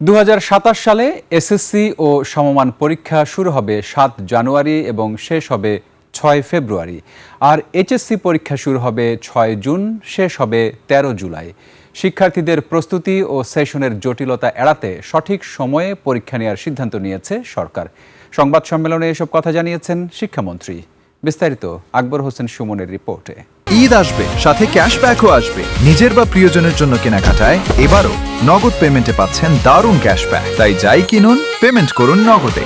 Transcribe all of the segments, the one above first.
2027 সালে এসএসসি ও সমমান পরীক্ষা শুরু হবে 7 জানুয়ারি এবং শেষ হবে 6 ফেব্রুয়ারি। আর এইচএসসি পরীক্ষা শুরু হবে 6 জুন, শেষ হবে 13 জুলাই। শিক্ষার্থীদের প্রস্তুতি ও সেশনের জটিলতা এড়াতে সঠিক সময়ে পরীক্ষা নেওয়ার সিদ্ধান্ত নিয়েছে সরকার। সংবাদ সম্মেলনে এসব কথা জানিয়েছেন শিক্ষামন্ত্রী। বিস্তারিত আকবর হোসেন সুমনের রিপোর্টে। ঈদ আসবে, সাথে ক্যাশব্যাকও আসবে। নিজের বা প্রিয়জনের জন্য কেনাকাটায় এবারও নগদ পেমেন্টে পাচ্ছেন দারুণ ক্যাশব্যাক। তাই যাই কিনুন, পেমেন্ট করুন নগদে।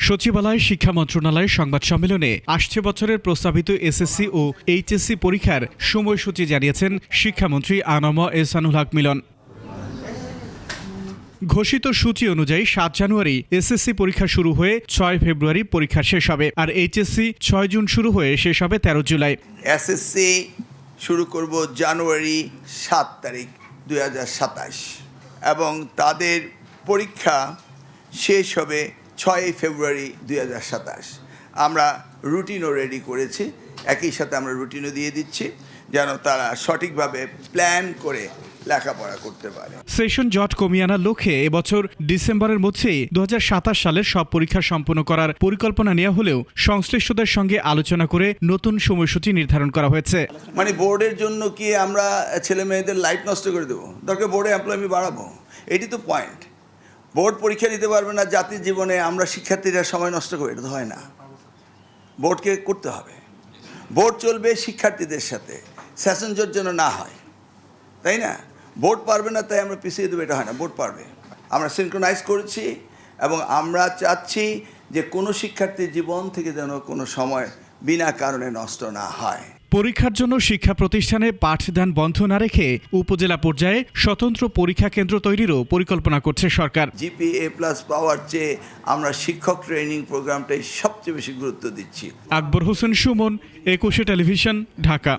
সচিবালয় শিক্ষা মন্ত্রণালয়ের সংবাদ সম্মেলনে আসছে বছরের প্রস্তাবিত এসএসসি ও এইচএসসি পরীক্ষার সময়সূচি জানিয়েছেন শিক্ষামন্ত্রী আনম এহসানুল হক মিলন। ঘোষিত সূচি অনুযায়ী 7 জানুয়ারি এসএসসি পরীক্ষা শুরু হয়ে 6 ফেব্রুয়ারি পরীক্ষা শেষ হবে, আর এইচএসসি 6 জুন শুরু হয়ে শেষ হবে 13 জুলাই। এসএসসি শুরু করব জানুয়ারি 7 তারিখ 2027 এবং তাদের পরীক্ষা শেষ হবে 6 ফেব্রুয়ারি 2027। আমরা রুটিনও রেডি করেছি, একই সাথে আমরা রুটিনও দিয়ে দিচ্ছি যেন তারা সঠিকভাবে প্ল্যান করে লেখাপড়া করতে পারে। সেশন জট কমিয়ে আনার লক্ষ্যে এবছর ডিসেম্বরের মধ্যেই 2027 সালের সব পরীক্ষা সম্পন্ন করার পরিকল্পনা নেওয়া হলেও সংশ্লিষ্টদের সঙ্গে আলোচনা করে নতুন সময়সূচি নির্ধারণ করা হয়েছে। মানে বোর্ডের জন্য কি আমরা ছেলে মেয়েদের লাইফ নষ্ট করে দেবো? দরকার বোর্ডে এমপ্লয়ি বাড়াবো, এটি তো পয়েন্ট। বোর্ড পরীক্ষা দিতে পারবে না, জাতির জীবনে আমরা শিক্ষার্থীরা সময় নষ্ট করে, এটা তো হয় না। বোর্ডকে করতে হবে, বোর্ড চলবে শিক্ষার্থীদের সাথে, সেশন জট যেন না হয়, তাই না? বোর্ড পারবে না তাই আমরা পিছিয়ে দেবো, এটা হয় না। বোর্ড পারবে। আমরা সিনক্রোনাইজ করেছি এবং আমরা চাচ্ছি যে কোনো শিক্ষার্থীর জীবন থেকে যেন কোনো সময় বিনা কারণে নষ্ট না হয়। পরীক্ষার জন্য শিক্ষা প্রতিষ্ঠানে পাঠদান বন্ধ না রেখে উপজেলা পর্যায়ে স্বতন্ত্র পরীক্ষা কেন্দ্র তৈরিরও পরিকল্পনা করছে সরকার। GPA+ পাওয়ার চেয়ে আমরা শিক্ষক ট্রেনিং প্রোগ্রামটাই সবচেয়ে বেশি গুরুত্ব দিচ্ছি। আকবর হোসেন সুমন, 21 টেলিভিশন, ঢাকা।